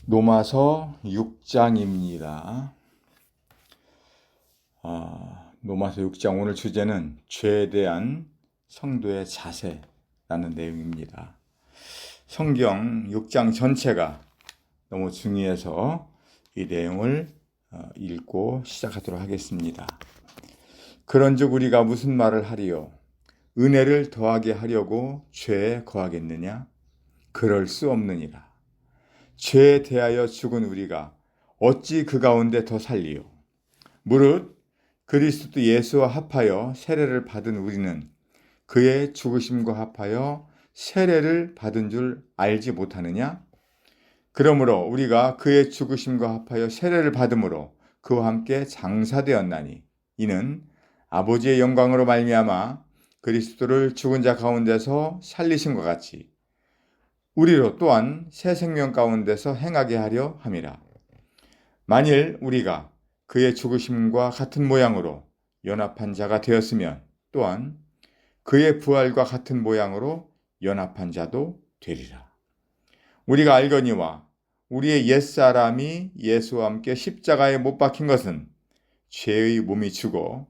로마서 6장입니다. 로마서 6장 오늘 주제는 죄에 대한 성도의 자세라는 내용입니다. 성경 6장 전체가 너무 중요해서 이 내용을 읽고 시작하도록 하겠습니다. 그런즉 우리가 무슨 말을 하리요? 은혜를 더하게 하려고 죄에 거하겠느냐? 그럴 수 없느니라. 죄에 대하여 죽은 우리가 어찌 그 가운데 더 살리요? 무릇 그리스도 예수와 합하여 세례를 받은 우리는 그의 죽으심과 합하여 세례를 받은 줄 알지 못하느냐? 그러므로 우리가 그의 죽으심과 합하여 세례를 받음으로 그와 함께 장사되었나니 이는 아버지의 영광으로 말미암아 그리스도를 죽은 자 가운데서 살리심과 같이 우리로 또한 새 생명 가운데서 행하게 하려 함이라. 만일 우리가 그의 죽으심과 같은 모양으로 연합한 자가 되었으면 또한 그의 부활과 같은 모양으로 연합한 자도 되리라. 우리가 알거니와 우리의 옛사람이 예수와 함께 십자가에 못 박힌 것은 죄의 몸이 죽어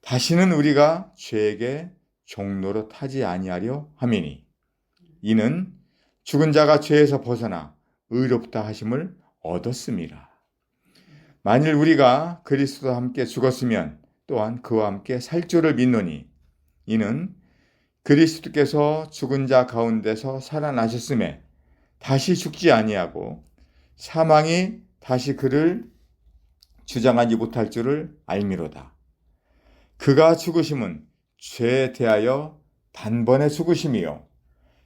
다시는 우리가 죄에게 종로로 타지 아니하려 함이니 이는 죽은 자가 죄에서 벗어나 의롭다 하심을 얻었음이라. 만일 우리가 그리스도와 함께 죽었으면 또한 그와 함께 살 줄을 믿노니 이는 그리스도께서 죽은 자 가운데서 살아나셨음에 다시 죽지 아니하고 사망이 다시 그를 주장하지 못할 줄을 알미로다. 그가 죽으심은 죄에 대하여 단번에 죽으심이요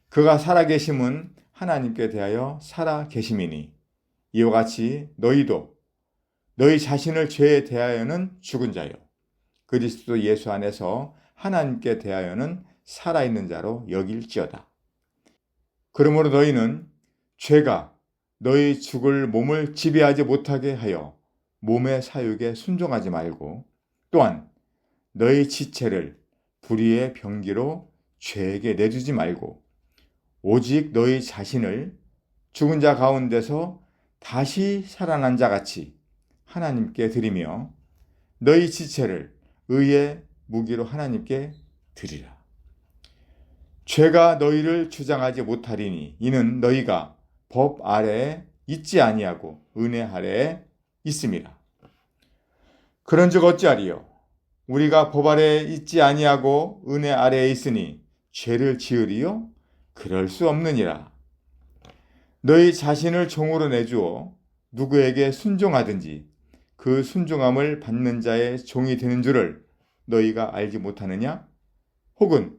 그가 살아계심은 하나님께 대하여 살아계심이니 이와 같이 너희도 너희 자신을 죄에 대하여는 죽은 자요 그리스도 예수 안에서 하나님께 대하여는 살아있는 자로 여길지어다. 그러므로 너희는 죄가 너희 죽을 몸을 지배하지 못하게 하여 몸의 사육에 순종하지 말고 또한 너희 지체를 불의의 병기로 죄에게 내주지 말고 오직 너희 자신을 죽은 자 가운데서 다시 살아난 자 같이 하나님께 드리며 너희 지체를 의의 무기로 하나님께 드리라. 죄가 너희를 주장하지 못하리니 이는 너희가 법 아래에 있지 아니하고 은혜 아래에 있음이라. 그런즉 어찌하리요? 우리가 법 아래에 있지 아니하고 은혜 아래에 있으니 죄를 지으리요? 그럴 수 없느니라. 너희 자신을 종으로 내주어 누구에게 순종하든지 그 순종함을 받는 자의 종이 되는 줄을 너희가 알지 못하느냐? 혹은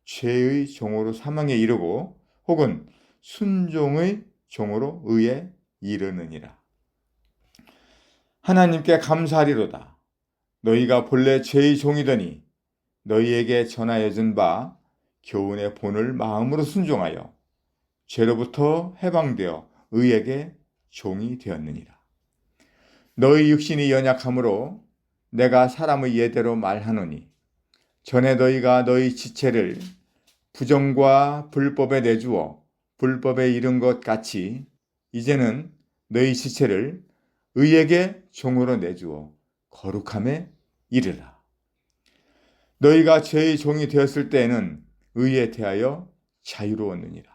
죄의 종으로 사망에 이르고 혹은 순종의 종으로 의에 이르느니라. 하나님께 감사하리로다. 너희가 본래 죄의 종이더니 너희에게 전하여 준 바 교훈의 본을 마음으로 순종하여 죄로부터 해방되어 의에게 종이 되었느니라. 너희 육신이 연약함으로 내가 사람의 예대로 말하노니 전에 너희가 너희 지체를 부정과 불법에 내주어 불법에 이른 것 같이 이제는 너희 지체를 의에게 종으로 내주어 거룩함에 이르라. 너희가 죄의 종이 되었을 때에는 의에 대하여 자유로웠느니라.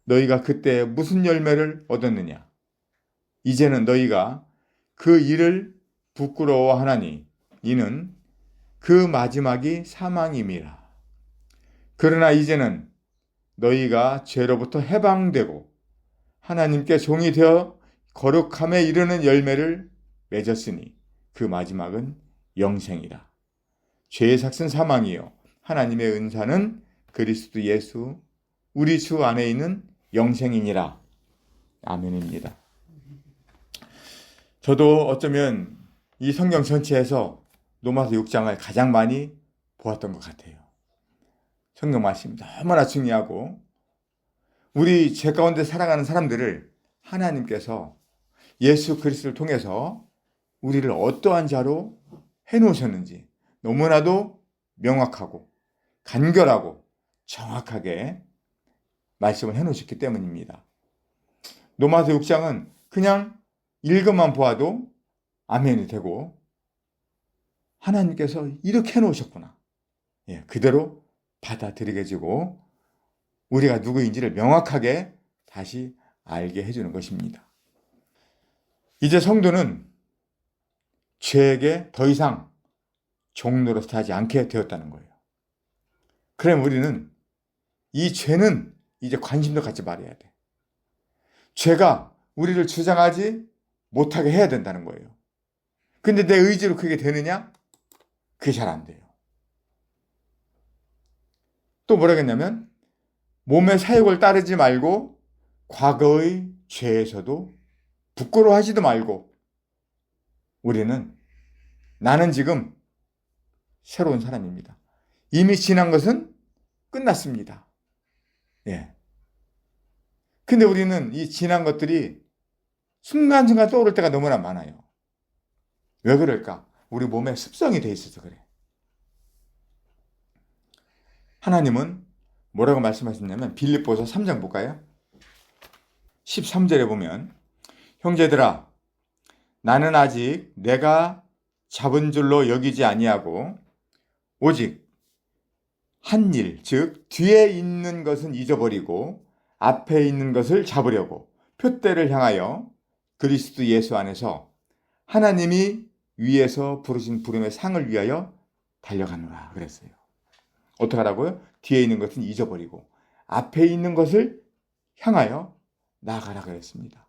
너희가 그때 무슨 열매를 얻었느냐? 이제는 너희가 그 일을 부끄러워하나니 이는 그 마지막이 사망임이라. 그러나 이제는 너희가 죄로부터 해방되고 하나님께 종이 되어 거룩함에 이르는 열매를 맺었으니 그 마지막은 영생이라. 죄의 삭은 사망이요 하나님의 은사는 그리스도 예수 우리 주 안에 있는 영생이니라. 아멘입니다. 저도 어쩌면 이 성경 전체에서 로마서 6장을 가장 많이 보았던 것 같아요. 성경 말씀이 너무나 중요하고 우리 죄 가운데 살아가는 사람들을 하나님께서 예수 그리스도를 통해서 우리를 어떠한 자로 해놓으셨는지 너무나도 명확하고 간결하고 정확하게 말씀을 해놓으셨기 때문입니다. 로마서 6장은 그냥 읽어만 보아도 아멘이 되고 하나님께서 이렇게 해놓으셨구나. 그대로 받아들이게지고 우리가 누구인지를 명확하게 다시 알게 해주는 것입니다. 이제 성도는 죄에게 더 이상 종노릇 하지 않게 되었다는 거예요. 그럼 우리는 이 죄는 이제 관심도 갖지 말아야 돼. 죄가 우리를 주장하지 못하게 해야 된다는 거예요. 근데 내 의지로 그게 되느냐? 그게 잘 안 돼요. 또 뭐라 했냐면 몸의 사욕을 따르지 말고 과거의 죄에서도 부끄러워하지도 말고 우리는 나는 지금 새로운 사람입니다. 이미 지난 것은 끝났습니다. 근데 우리는 이 지난 것들이 순간순간 떠오를 때가 너무나 많아요. 왜 그럴까? 우리 몸에 습성이 돼 있어서 그래. 하나님은 뭐라고 말씀하셨냐면 빌립보서 3장 볼까요? 13절에 보면 형제들아 나는 아직 내가 잡은 줄로 여기지 아니하고 오직 한 일, 즉 뒤에 있는 것은 잊어버리고 앞에 있는 것을 잡으려고 표대를 향하여 그리스도 예수 안에서 하나님이 위에서 부르신 부름의 상을 위하여 달려가노라 그랬어요. 어떻게 하라고요? 뒤에 있는 것은 잊어버리고 앞에 있는 것을 향하여 나아가라 그랬습니다.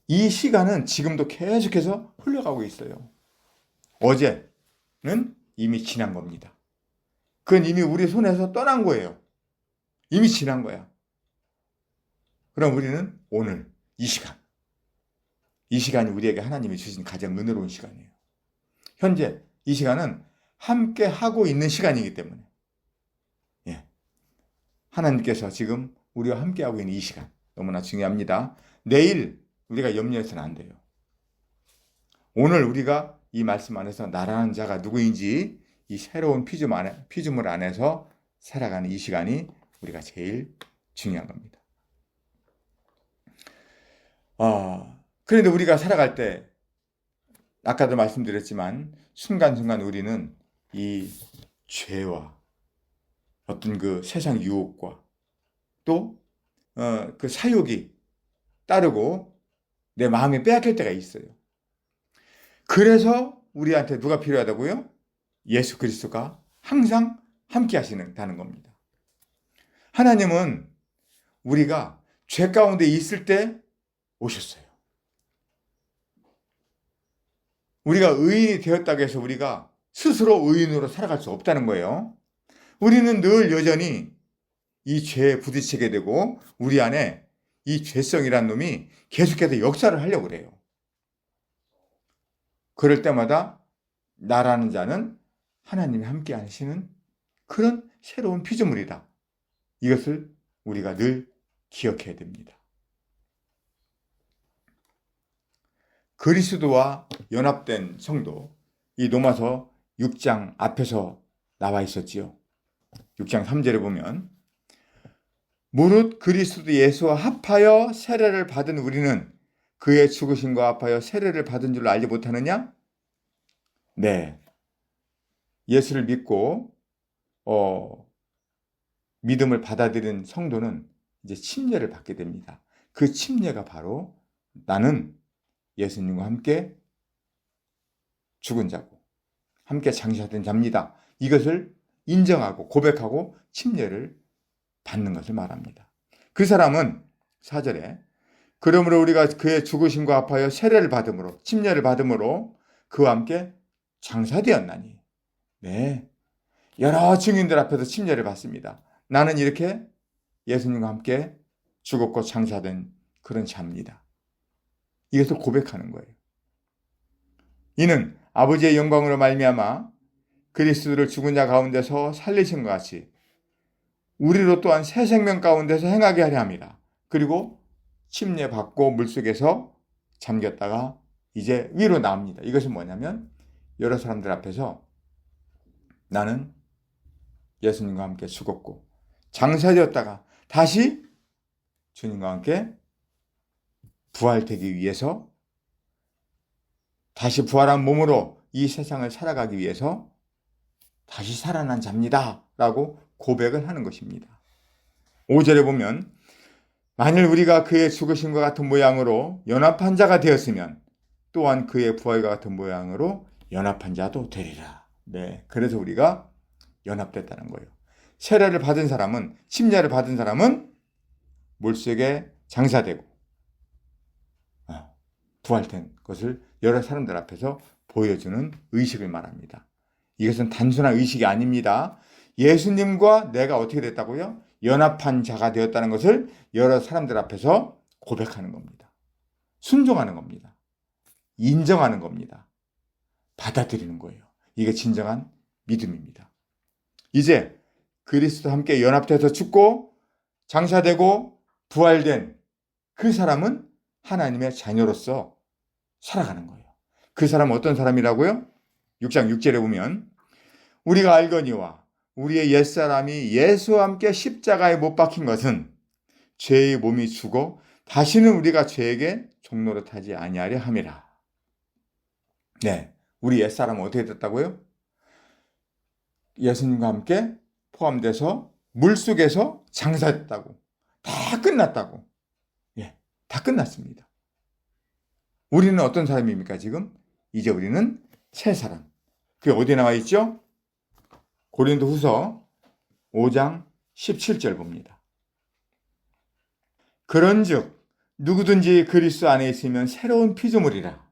이 시간은 지금도 계속해서 흘러가고 있어요. 어제는 이미 지난 겁니다. 그건 이미 우리 손에서 떠난 거예요. 이미 지난 거야. 그럼 우리는 오늘 이 시간이 우리에게 하나님이 주신 가장 은혜로운 시간이에요. 현재 이 시간은 함께 하고 있는 시간이기 때문에 하나님께서 지금 우리와 함께 하고 있는 이 시간 너무나 중요합니다. 내일 우리가 염려해서는 안 돼요. 오늘 우리가 이 말씀 안에서 나라는 자가 누구인지 이 새로운 피조물 안에서 살아가는 이 시간이 우리가 제일 중요한 겁니다. 그런데 우리가 살아갈 때 아까도 말씀드렸지만 순간순간 우리는 이 죄와 어떤 그 세상 유혹과 또 그 사욕이 따르고 내 마음이 빼앗길 때가 있어요. 그래서 우리한테 누가 필요하다고요? 예수 그리스도가 항상 함께 하시는다는 겁니다. 하나님은 우리가 죄 가운데 있을 때 오셨어요. 우리가 의인이 되었다고 해서 우리가 스스로 의인으로 살아갈 수 없다는 거예요. 우리는 늘 여전히 이 죄에 부딪히게 되고 우리 안에 이 죄성이란 놈이 계속해서 역사를 하려고 그래요. 그럴 때마다 나라는 자는 하나님이 함께 하시는 그런 새로운 피조물이다. 이것을 우리가 늘 기억해야 됩니다. 그리스도와 연합된 성도, 이 로마서 6장 앞에서 나와 있었지요. 6장 3절에 보면 무릇 그리스도 예수와 합하여 세례를 받은 우리는 그의 죽으심과 합하여 세례를 받은 줄 알지 못하느냐? 네. 예수를 믿고 믿음을 받아들인 성도는 이제 침례를 받게 됩니다. 그 침례가 바로 나는 예수님과 함께 죽은 자고 함께 장사된 자입니다. 이것을 인정하고 고백하고 침례를 받는 것을 말합니다. 그 사람은 4절에 그러므로 우리가 그의 죽으심과 합하여 세례를 받음으로 침례를 받음으로 그와 함께 장사되었나니. 네, 여러 증인들 앞에서 침례를 받습니다. 나는 이렇게 예수님과 함께 죽었고 장사된 그런 자입니다. 이것을 고백하는 거예요. 이는 아버지의 영광으로 말미암아 그리스도를 죽은 자 가운데서 살리신 것 같이 우리로 또한 새 생명 가운데서 행하게 하려 합니다. 그리고 침례 받고 물속에서 잠겼다가 이제 위로 나옵니다. 이것은 뭐냐면 여러 사람들 앞에서 나는 예수님과 함께 죽었고 장사되었다가 다시 주님과 함께 부활되기 위해서, 다시 부활한 몸으로 이 세상을 살아가기 위해서 다시 살아난 자입니다 라고 고백을 하는 것입니다. 5절에 보면 만일 우리가 그의 죽으심과 같은 모양으로 연합한 자가 되었으면 또한 그의 부활과 같은 모양으로 연합한 자도 되리라. 네, 그래서 우리가 연합됐다는 거예요. 세례를 받은 사람은, 침례를 받은 사람은 물속에 장사되고 부활된 것을 여러 사람들 앞에서 보여주는 의식을 말합니다. 이것은 단순한 의식이 아닙니다. 예수님과 내가 어떻게 됐다고요? 연합한 자가 되었다는 것을 여러 사람들 앞에서 고백하는 겁니다. 순종하는 겁니다. 인정하는 겁니다. 받아들이는 거예요. 이게 진정한 믿음입니다. 이제 그리스도와 함께 연합돼서 죽고 장사되고 부활된 그 사람은 하나님의 자녀로서 살아가는 거예요. 그 사람은 어떤 사람이라고요? 6장 6절에 보면 우리가 알거니와 우리의 옛사람이 예수와 함께 십자가에 못 박힌 것은 죄의 몸이 죽어 다시는 우리가 죄에게 종노릇하지 아니하려 함이라. 네, 우리 옛사람은 어떻게 됐다고요? 예수님과 함께 포함돼서 물속에서 장사했다고. 다 끝났다고. 예, 다 끝났습니다. 우리는 어떤 사람입니까 지금? 이제 우리는 새 사람. 그게 어디에 나와 있죠? 고린도후서 5장 17절 봅니다. 그런즉 누구든지 그리스도 안에 있으면 새로운 피조물이라.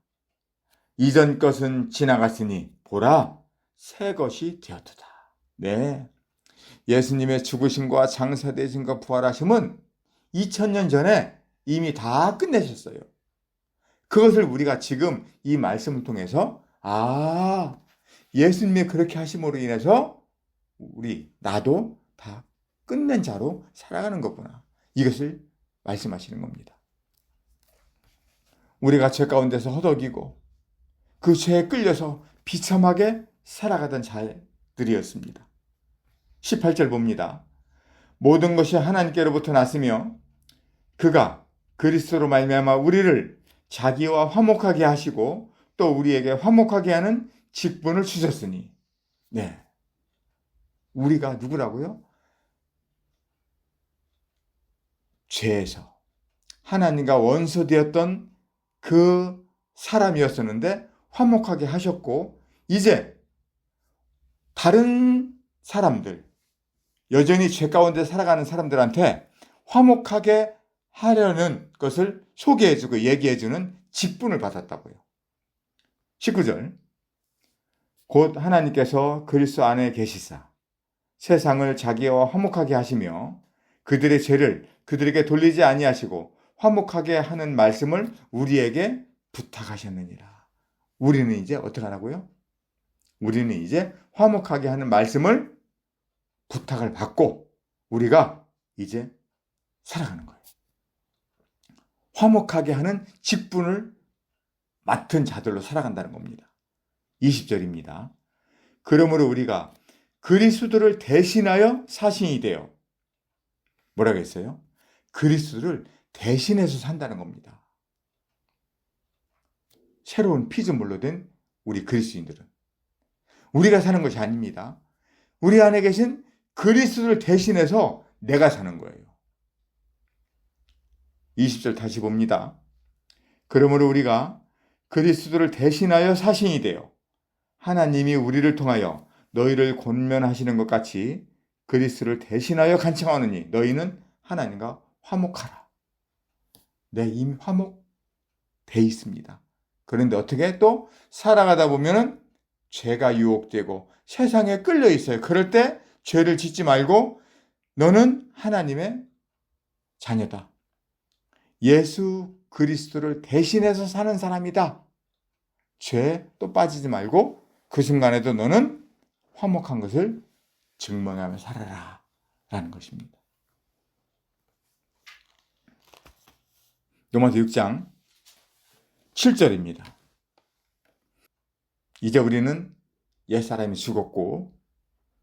이전 것은 지나갔으니 보라 새 것이 되었도다. 네, 예수님의 죽으심과 장사되심과 부활하심은 2000년 전에 이미 다 끝내셨어요. 그것을 우리가 지금 이 말씀을 통해서 예수님이 그렇게 하심으로 인해서 나도 다 끝낸 자로 살아가는 거구나. 이것을 말씀하시는 겁니다. 우리가 죄 가운데서 허덕이고 그 죄에 끌려서 비참하게 살아가던 자들이었습니다. 18절 봅니다. 모든 것이 하나님께로부터 났으며 그가 그리스도로 말미암아 우리를 자기와 화목하게 하시고 또 우리에게 화목하게 하는 직분을 주셨으니. 네, 우리가 누구라고요? 죄에서 하나님과 원수되었던 그 사람이었었는데 화목하게 하셨고, 이제 다른 사람들, 여전히 죄 가운데 살아가는 사람들한테 화목하게 하려는 것을 소개해주고 얘기해주는 직분을 받았다고요. 19절 곧 하나님께서 그리스도 안에 계시사 세상을 자기와 화목하게 하시며 그들의 죄를 그들에게 돌리지 아니하시고 화목하게 하는 말씀을 우리에게 부탁하셨느니라. 우리는 이제 어떻게 하라고요? 우리는 이제 화목하게 하는 말씀을 부탁을 받고 우리가 이제 살아가는 거예요. 화목하게 하는 직분을 맡은 자들로 살아간다는 겁니다. 20절입니다. 그러므로 우리가 그리스도를 대신하여 사신이 되어 뭐라고 했어요? 그리스도를 대신해서 산다는 겁니다. 새로운 피조물로 된 우리 그리스도인들은 우리가 사는 것이 아닙니다. 우리 안에 계신 그리스도를 대신해서 내가 사는 거예요. 20절 다시 봅니다. 그러므로 우리가 그리스도를 대신하여 사신이 되어 하나님이 우리를 통하여 너희를 권면하시는 것 같이 그리스도를 대신하여 간청하느니 너희는 하나님과 화목하라. 네, 이미 화목돼 있습니다. 그런데 어떻게 또 살아가다 보면은 죄가 유혹되고 세상에 끌려 있어요. 그럴 때 죄를 짓지 말고 너는 하나님의 자녀다. 예수 그리스도를 대신해서 사는 사람이다. 죄에 또 빠지지 말고 그 순간에도 너는 화목한 것을 증명하며 살아라 라는 것입니다. 로마서 6장 7절입니다. 이제 우리는 옛사람이 죽었고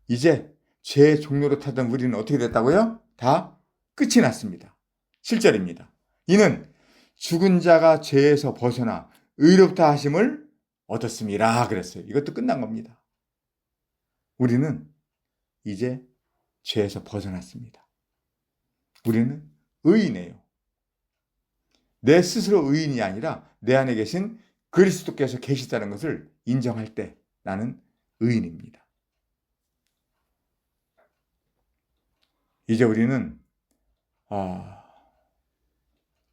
이제 죄의 종로로 타던 우리는 어떻게 됐다고요? 다 끝이 났습니다. 7절입니다. 이는 죽은 자가 죄에서 벗어나 의롭다 하심을 얻었습니다. 그랬어요. 이것도 끝난 겁니다. 우리는 이제 죄에서 벗어났습니다. 우리는 의인이에요. 내 스스로 의인이 아니라 내 안에 계신 그리스도께서 계시다는 것을 인정할 때 나는 의인입니다. 이제 우리는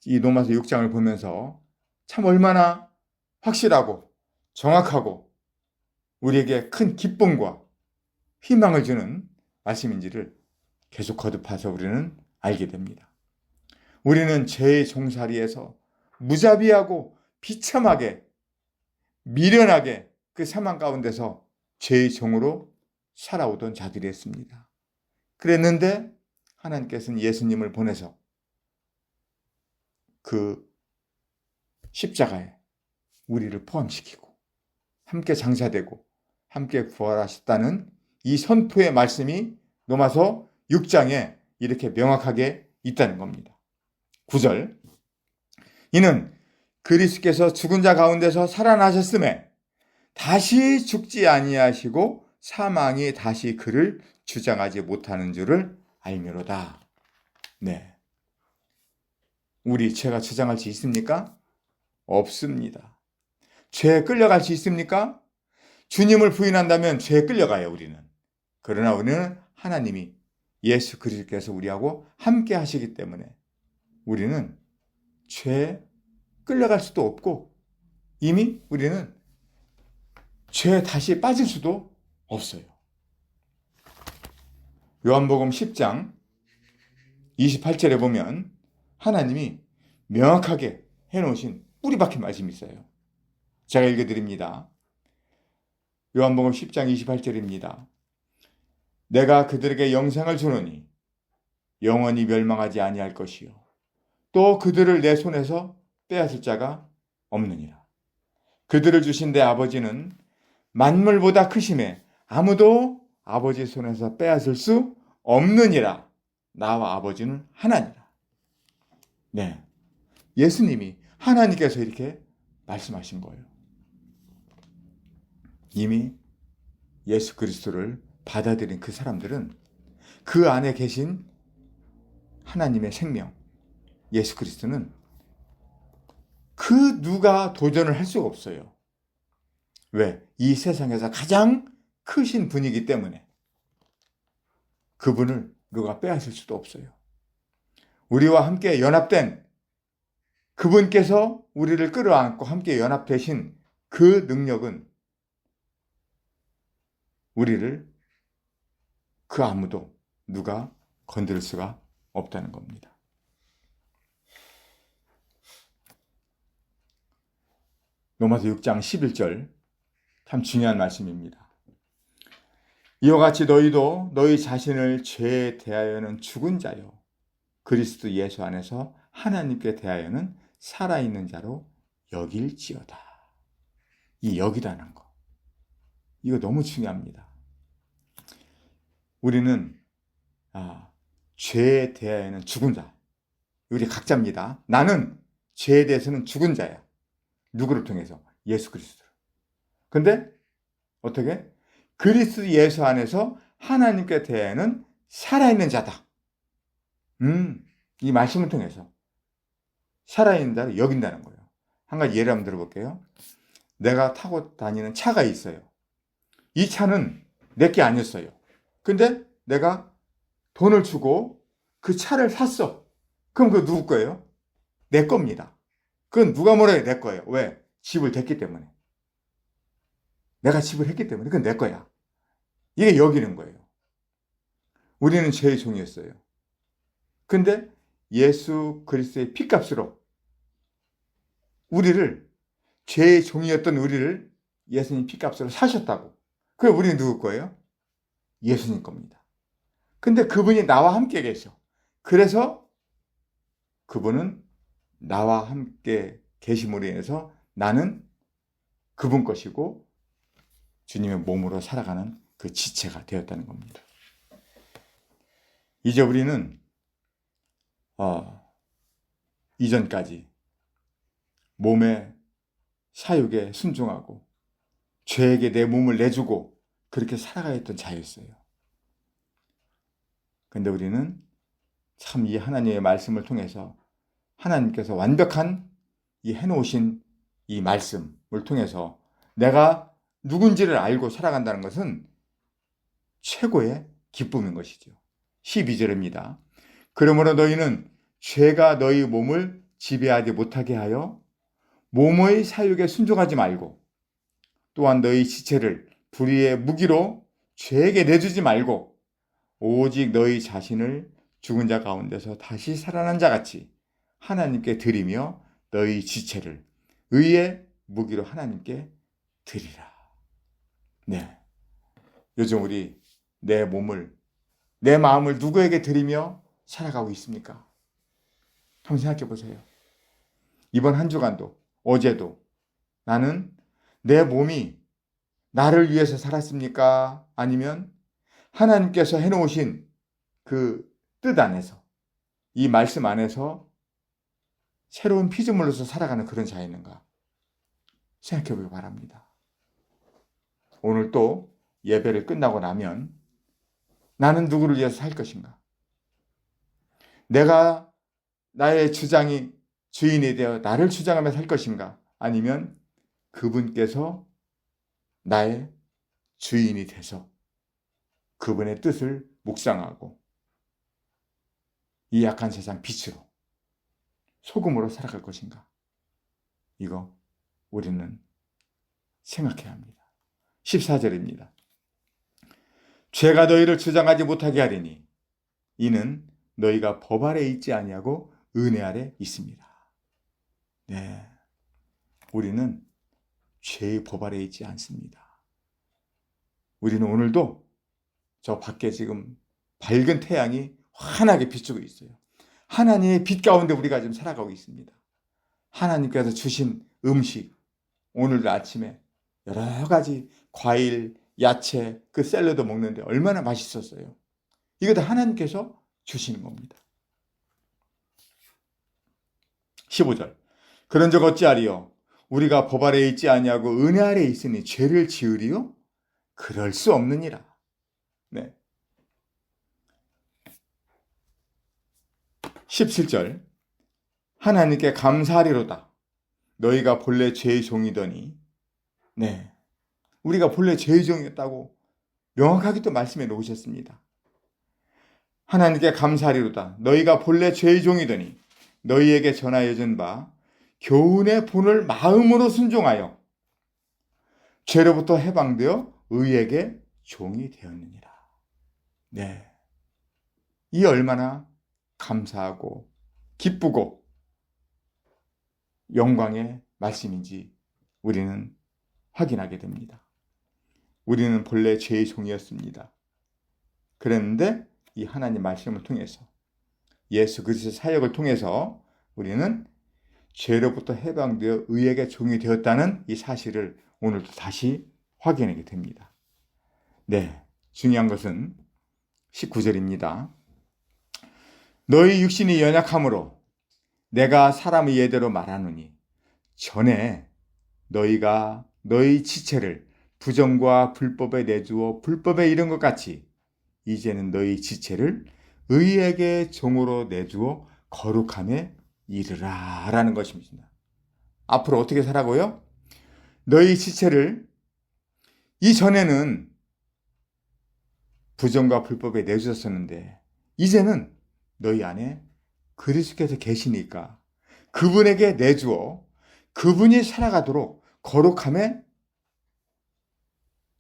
이 로마서 6장을 보면서 참 얼마나 확실하고 정확하고 우리에게 큰 기쁨과 희망을 주는 말씀인지를 계속 거듭해서 우리는 알게 됩니다. 우리는 죄의 종살이에서 무자비하고 비참하게 미련하게 그 사망 가운데서 죄의 종으로 살아오던 자들이었습니다. 그랬는데 하나님께서는 예수님을 보내서 그 십자가에 우리를 포함시키고 함께 장사되고 함께 부활하셨다는 이 선포의 말씀이 로마서 6장에 이렇게 명확하게 있다는 겁니다. 9절, 이는 그리스도께서 죽은 자 가운데서 살아나셨음에 다시 죽지 아니하시고 사망이 다시 그를 주장하지 못하는 줄을 알미로다. 네, 우리 죄가 주장할 수 있습니까? 없습니다. 죄에 끌려갈 수 있습니까? 주님을 부인한다면 죄에 끌려가요, 우리는. 그러나 우리는 하나님이 예수 그리스도께서 우리하고 함께 하시기 때문에 우리는 죄에 끌려갈 수도 없고 이미 우리는 죄에 다시 빠질 수도 없어요. 요한복음 10장 28절에 보면 하나님이 명확하게 해놓으신 뿌리박힌 말씀이 있어요. 제가 읽어드립니다. 요한복음 10장 28절입니다. 내가 그들에게 영생을 주노니 영원히 멸망하지 아니할 것이요 또 그들을 내 손에서 빼앗을 자가 없느니라. 그들을 주신 내 아버지는 만물보다 크심에 아무도 아버지 손에서 빼앗을 수 없느니라. 나와 아버지는 하나니라. 네, 예수님이 하나님께서 이렇게 말씀하신 거예요. 이미 예수 그리스도를 받아들인 그 사람들은 그 안에 계신 하나님의 생명, 예수 그리스도는 그 누가 도전을 할 수가 없어요. 왜? 이 세상에서 가장 크신 분이기 때문에 그분을 누가 빼앗을 수도 없어요. 우리와 함께 연합된 그분께서 우리를 끌어안고 함께 연합되신 그 능력은 우리를 그 아무도 누가 건드릴 수가 없다는 겁니다. 로마서 6장 11절 참 중요한 말씀입니다. 이와 같이 너희도 너희 자신을 죄에 대하여는 죽은 자요 그리스도 예수 안에서 하나님께 대하여는 살아있는 자로 여길지어다. 이 여기라는 거, 이거 너무 중요합니다. 우리는 죄에 대하여는 죽은 자, 우리 각자입니다. 나는 죄에 대해서는 죽은 자야. 누구를 통해서? 예수 그리스도를. 근데 어떻게? 그리스도 예수 안에서 하나님께 대하여는 살아있는 자다. 이 말씀을 통해서 살아있는 자를 여긴다는 거예요. 한 가지 예를 한번 들어볼게요. 내가 타고 다니는 차가 있어요. 이 차는 내게 아니었어요. 근데 내가 돈을 주고 그 차를 샀어. 그럼 그거 누구 거예요? 내 겁니다. 그건 누가 뭐라 해도 내 거예요. 왜? 집을 댔기 때문에. 내가 집을 했기 때문에 그건 내 거야. 이게 여기는 거예요. 우리는 죄의 종이었어요. 근데 예수 그리스도의 피값으로 우리를, 죄의 종이었던 우리를 예수님 피값으로 사셨다고. 그게 우리는 누구 거예요? 예수님 겁니다. 근데 그분이 나와 함께 계셔. 그래서 그분은 나와 함께 계심으로 인해서 나는 그분 것이고 주님의 몸으로 살아가는 그 지체가 되었다는 겁니다. 이제 우리는 이전까지 몸의 사육에 순종하고 죄에게 내 몸을 내주고 그렇게 살아가였던 자였어요. 그런데 우리는 참 이 하나님의 말씀을 통해서 하나님께서 완벽한 이 해놓으신 이 말씀을 통해서 내가 누군지를 알고 살아간다는 것은 최고의 기쁨인 것이죠. 12절입니다. 그러므로 너희는 죄가 너희 몸을 지배하지 못하게 하여 몸의 사육에 순종하지 말고 또한 너희 지체를 불의의 무기로 죄에게 내주지 말고 오직 너희 자신을 죽은 자 가운데서 다시 살아난 자 같이 하나님께 드리며 너희 지체를 의의 무기로 하나님께 드리라. 네. 요즘 우리 내 몸을, 내 마음을 누구에게 드리며 살아가고 있습니까? 한번 생각해 보세요. 이번 한 주간도, 어제도 나는 내 몸이 나를 위해서 살았습니까? 아니면 하나님께서 해놓으신 그 뜻 안에서, 이 말씀 안에서 새로운 피조물로서 살아가는 그런 자였는가? 생각해 보기 바랍니다. 오늘 또 예배를 끝나고 나면 나는 누구를 위해서 살 것인가? 내가 나의 주장이 주인이 되어 나를 주장하며 살 것인가? 아니면 그분께서 나의 주인이 돼서 그분의 뜻을 묵상하고 이 약한 세상 빛으로 소금으로 살아갈 것인가? 이거 우리는 생각해야 합니다. 14절입니다. 죄가 너희를 주장하지 못하게 하리니 이는 너희가 법 아래 있지 아니하고 은혜 아래 있습니다. 네, 우리는 죄의 법 아래 있지 않습니다. 우리는 오늘도 저 밖에 지금 밝은 태양이 환하게 비추고 있어요. 하나님의 빛 가운데 우리가 지금 살아가고 있습니다. 하나님께서 주신 음식, 오늘도 아침에 여러 가지 과일, 야채, 그 샐러드 먹는데 얼마나 맛있었어요. 이거 다 하나님께서 주시는 겁니다. 15절. 그런 적 어찌하리요? 우리가 법 아래에 있지 아니하고 은혜 아래에 있으니 죄를 지으리요? 그럴 수 없느니라. 네. 17절. 하나님께 감사하리로다. 너희가 본래 죄의 종이더니. 네. 우리가 본래 죄의 종이었다고 명확하게 또 말씀해 놓으셨습니다. 하나님께 감사하리로다. 너희가 본래 죄의 종이더니 너희에게 전하여 준 바 교훈의 본을 마음으로 순종하여 죄로부터 해방되어 의에게 종이 되었느니라. 네. 이 얼마나 감사하고 기쁘고 영광의 말씀인지 우리는 확인하게 됩니다. 우리는 본래 죄의 종이었습니다. 그랬는데 이 하나님 말씀을 통해서 예수 그리스도의 사역을 통해서 우리는 죄로부터 해방되어 의에게 종이 되었다는 이 사실을 오늘도 다시 확인하게 됩니다. 네, 중요한 것은 19절입니다. 너희 육신이 연약함으로 내가 사람의 예대로 말하노니 전에 너희가 너희 지체를 부정과 불법에 내주어 불법에 이른 것 같이 이제는 너희 지체를 의에게 종으로 내주어 거룩함에 이르라 라는 것입니다. 앞으로 어떻게 살아고요? 너희 지체를 이전에는 부정과 불법에 내주셨었는데 이제는 너희 안에 그리스도께서 계시니까 그분에게 내주어 그분이 살아가도록 거룩함에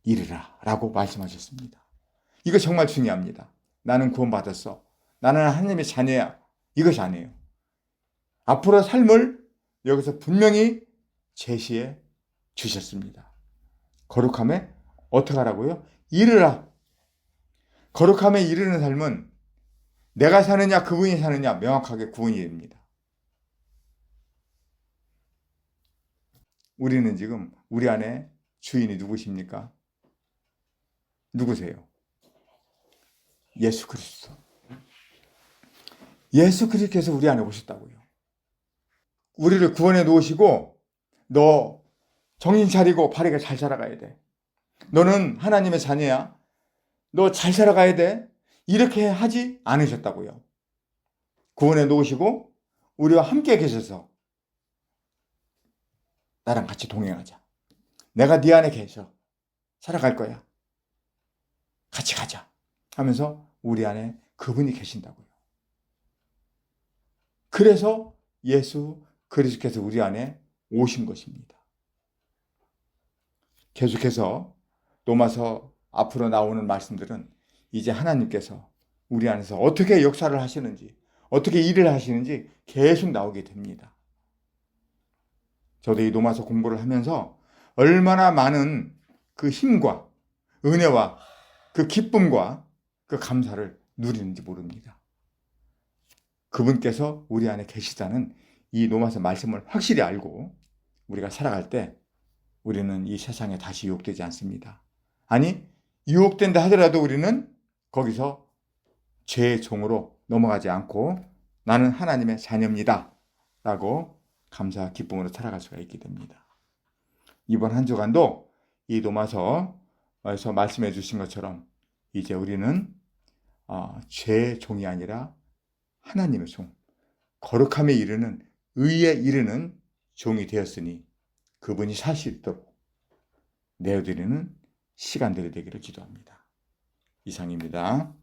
이르라 라고 말씀하셨습니다. 이거 정말 중요합니다. 나는 구원받았어. 나는 하나님의 자녀야. 이것이 아니에요. 앞으로 삶을 여기서 분명히 제시해 주셨습니다. 거룩함에 어떻게 하라고요? 이르라. 거룩함에 이르는 삶은 내가 사느냐 그분이 사느냐 명확하게 구분이 됩니다. 우리는 지금 우리 안에 주인이 누구십니까? 누구세요? 예수 그리스도. 예수 그리스도께서 우리 안에 오셨다고요. 우리를 구원해 놓으시고 너 정신 차리고 바르게 잘 살아가야 돼. 너는 하나님의 자녀야. 너 잘 살아가야 돼. 이렇게 하지 않으셨다고요. 구원해 놓으시고 우리와 함께 계셔서 나랑 같이 동행하자. 내가 네 안에 계셔. 살아갈 거야. 같이 가자. 하면서 우리 안에 그분이 계신다고요. 그래서 예수 그리스도께서 우리 안에 오신 것입니다. 계속해서 로마서 앞으로 나오는 말씀들은 이제 하나님께서 우리 안에서 어떻게 역사를 하시는지, 어떻게 일을 하시는지 계속 나오게 됩니다. 저도 이 로마서 공부를 하면서 얼마나 많은 그 힘과 은혜와 그 기쁨과 그 감사를 누리는지 모릅니다. 그분께서 우리 안에 계시다는 이 로마서 말씀을 확실히 알고 우리가 살아갈 때 우리는 이 세상에 다시 유혹되지 않습니다. 아니, 유혹된다 하더라도 우리는 거기서 죄의 종으로 넘어가지 않고 나는 하나님의 자녀입니다 라고 감사와 기쁨으로 살아갈 수가 있게 됩니다. 이번 한 주간도 이 로마서에서 말씀해 주신 것처럼 이제 우리는 죄의 종이 아니라 하나님의 종, 거룩함에 이르는, 의에 이르는 종이 되었으니 그분이 살 수 있도록 내어드리는 시간들이 되기를 기도합니다. 이상입니다.